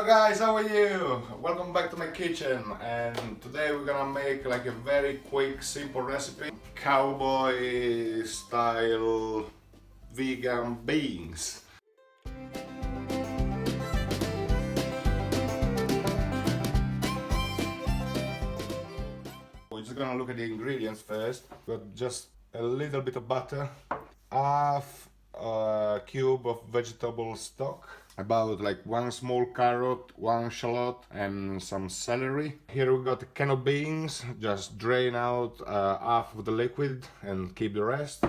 Hello guys, how are you? Welcome back to my kitchen, and today we're gonna make like a very quick, simple recipe. Cowboy style vegan beans. We're just gonna look at the ingredients first. Got just a little bit of butter, half a cube of vegetable stock, about like one small carrot, one shallot, and some celery. Here we got a can of beans. Just drain out half of the liquid and keep the rest.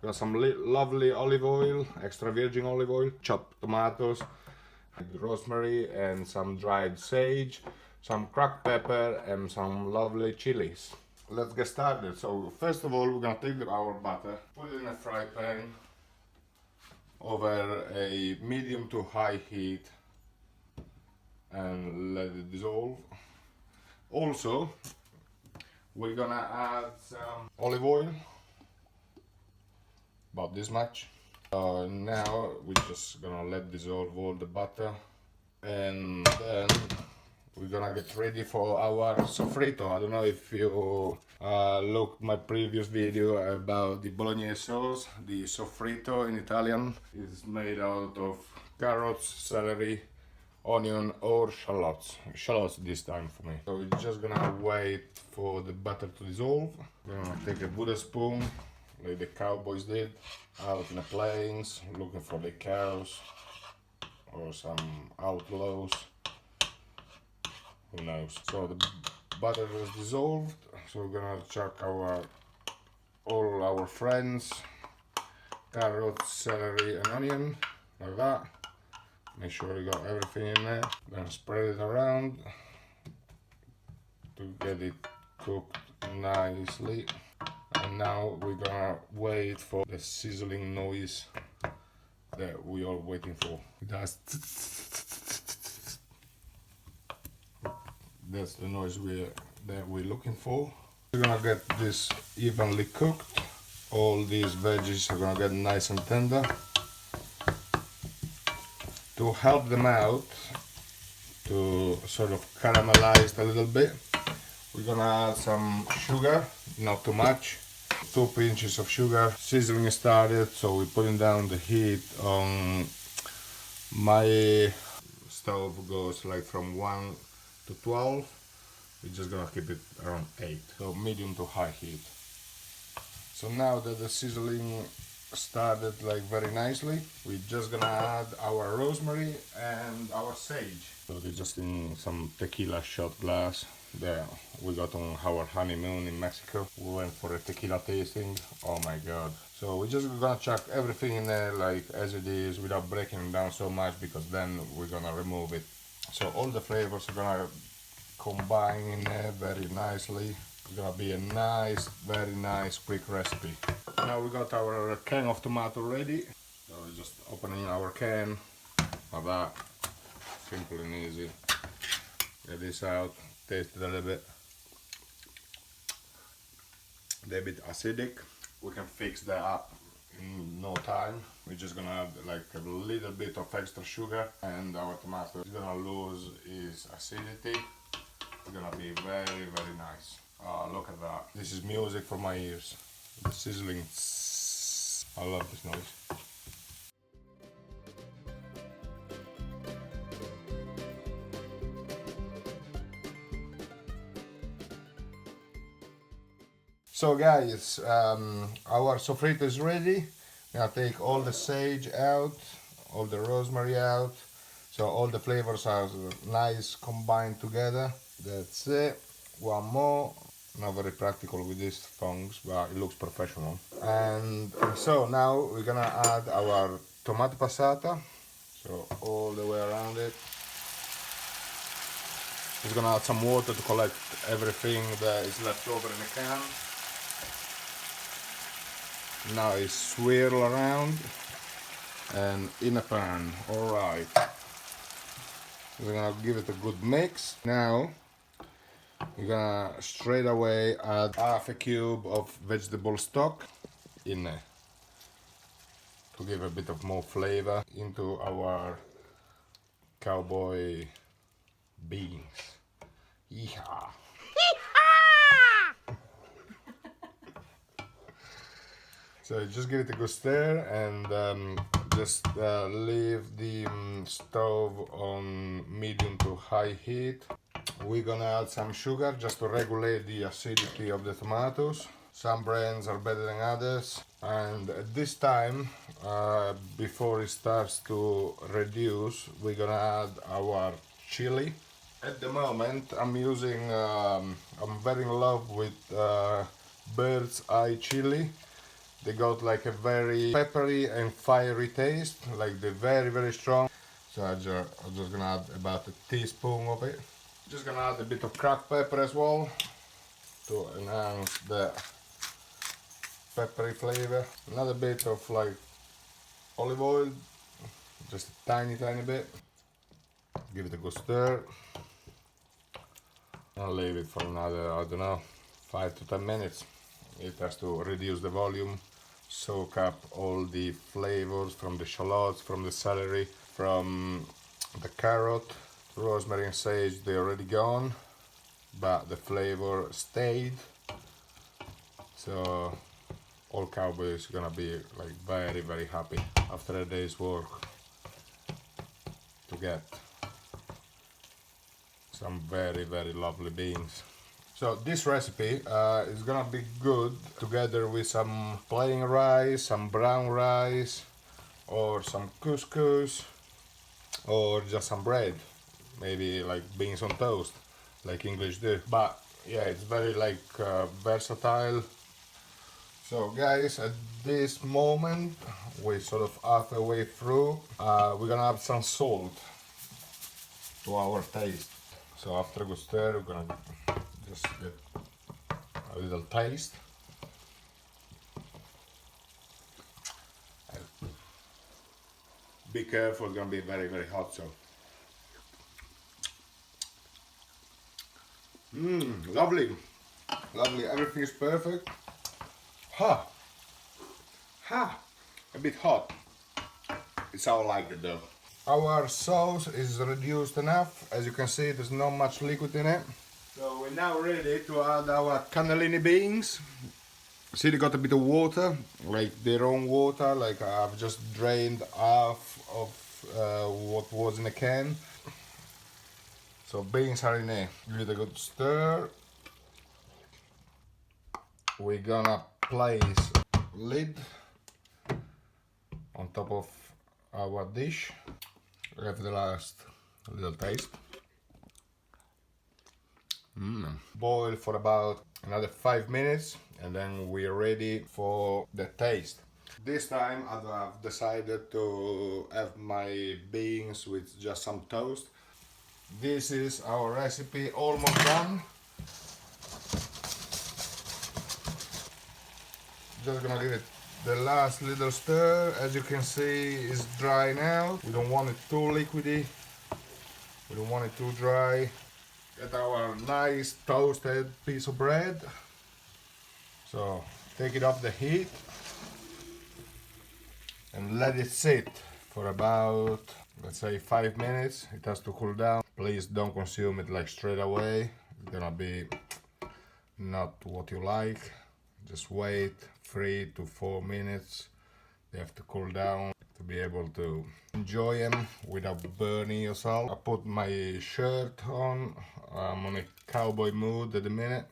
Got some lovely olive oil, extra virgin olive oil, chopped tomatoes, rosemary, and some dried sage, some cracked pepper, and some lovely chilies. Let's get started. So first of all, we're gonna take our butter, put it in a fry pan over a medium to high heat and let it dissolve. Also, we're gonna add some olive oil, about this much. Now we're just gonna let dissolve all the butter, and then we're gonna get ready for our sofrito. I don't know if you looked my previous video about the bolognese sauce. The sofrito in Italian is made out of carrots, celery, onion, or shallots. Shallots this time for me. So we're just gonna wait for the butter to dissolve. We're gonna take a wooden spoon, like the cowboys did, out in the plains, looking for the cows or some outlaws. Who knows? So the butter is dissolved, so we're gonna chuck all our friends, carrots, celery, and onion, like that. Make sure you got everything in there. Then spread it around to get it cooked nicely. And now we're gonna wait for the sizzling noise that we are waiting for. That's the noise that we're looking for. We're gonna get this evenly cooked. All these veggies are gonna get nice and tender. To help them out, to sort of caramelize a little bit, we're gonna add some sugar, not too much. 2 pinches of sugar. Sizzling started, so we're putting down the heat on my stove. Goes like from 1 to 12. We're just gonna keep it around 8, so medium to high heat. So now that the sizzling started like very nicely, we're just gonna add our rosemary and our sage. So they're just in some tequila shot glass that we got on our honeymoon in Mexico. We went for a tequila tasting. Oh my god. So we're just gonna chuck everything in there like as it is, without breaking it down so much, because then we're gonna remove it. So all the flavors are gonna combine in there very nicely. It's gonna be a nice, very nice quick recipe. Now we got our can of tomato ready. So we're just opening our can like that. Simple and easy. Get this out, taste it a little bit. They're a bit acidic. We can fix that up in no time. We're just gonna add like a little bit of extra sugar, and our tomato is gonna lose its acidity. It's gonna be very, very nice. Oh, look at that. This is music for my ears. The sizzling. I love this noise. So guys, our sofrito is ready. I'm gonna take all the sage out, all the rosemary out, so all the flavors are nice combined together. That's it. One more. Not very practical with these tongs, but it looks professional. And so now we're gonna add our tomato passata, so all the way around it. Just gonna add some water to collect everything that is left over in the can. Now it's swirl around and in a pan. Alright. We're gonna give it a good mix. Now we're gonna straight away add half a cube of vegetable stock in there to give a bit of more flavor into our cowboy beans. Yeehaw! So just give it a good stir and just leave the stove on medium to high heat. We're gonna add some sugar just to regulate the acidity of the tomatoes. Some brands are better than others, and at this time, before it starts to reduce, we're gonna add our chili. At the moment, I'm very in love with bird's eye chili. They got like a very peppery and fiery taste, like they're very strong. So I'm just gonna add about a teaspoon of it. Just gonna add a bit of cracked pepper as well to enhance the peppery flavor. Another bit of like olive oil, just a tiny bit. Give it a good stir. I'll leave it for another, I don't know, 5 to 10 minutes. It has to reduce the volume, soak up all the flavors from the shallots, from the celery, from the carrot. Rosemary and sage, they're already gone, but the flavor stayed. So all Cowboy is gonna be like very happy after a day's work to get some very lovely beans. So this recipe is gonna be good together with some plain rice, some brown rice, or some couscous, or just some bread, maybe like beans on toast, like English do. But yeah, it's very like versatile. So guys, at this moment, we're sort of halfway through. We're gonna add some salt to our taste. So after a good stir, we're gonna just get a little taste. Be careful, it's gonna be very hot. So, lovely, everything is perfect. A bit hot. It's how I like it though. Our sauce is reduced enough. As you can see, there's not much liquid in it. So we're now ready to add our cannellini beans. See, they got a bit of water, like their own water, like I've just drained half of what was in the can. So beans are in there. Give it a good stir. We're gonna place lid on top of our dish. Have the last little taste. Boil for about another 5 minutes and then we're ready for the taste. This time I've decided to have my beans with just some toast. This is our recipe almost done. Just gonna give it the last little stir. As you can see, it's dry now. We don't want it too liquidy. We don't want it too dry. Get our nice toasted piece of bread. So take it off the heat and let it sit for about, let's say, 5 minutes. It has to cool down. Please don't consume it like straight away. It's gonna be not what you like. Just wait 3 to 4 minutes. They have to cool down to be able to enjoy them without burning yourself. I put my shirt on. I'm on a cowboy mood at the minute.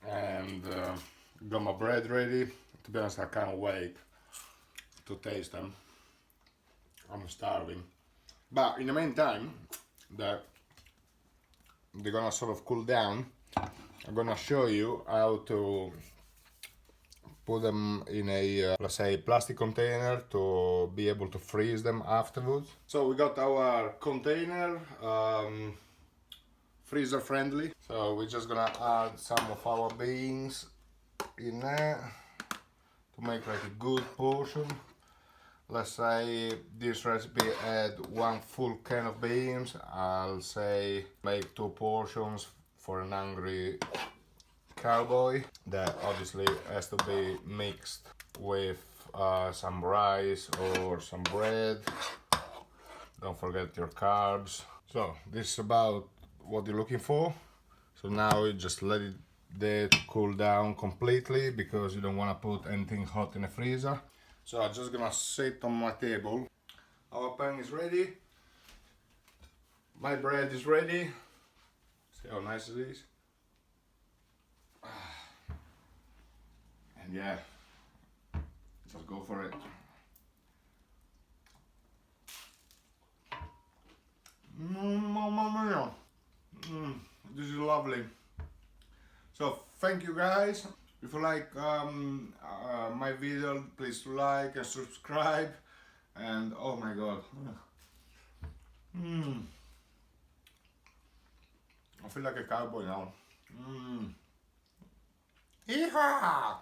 And got my bread ready. To be honest, I can't wait to taste them. I'm starving. But in the meantime, they're gonna sort of cool down. I'm gonna show you how to put them in a, let's say, plastic container to be able to freeze them afterwards. So we got our container, freezer friendly. So we're just gonna add some of our beans in there to make like a good portion. Let's say this recipe had 1 full can of beans. I'll say make 2 portions for an hungry cowboy. That obviously has to be mixed with some rice or some bread. Don't forget your carbs. So this is about what you're looking for. So now you just let it there to cool down completely because you don't want to put anything hot in the freezer. So I'm just gonna sit on my table. Our pan is ready. My bread is ready. See how nice it is. And yeah, just go for it. Mamma mia. This is lovely. So thank you guys. If you like my video, please like and subscribe. And oh my god, I feel like a cowboy now. Yeehaw!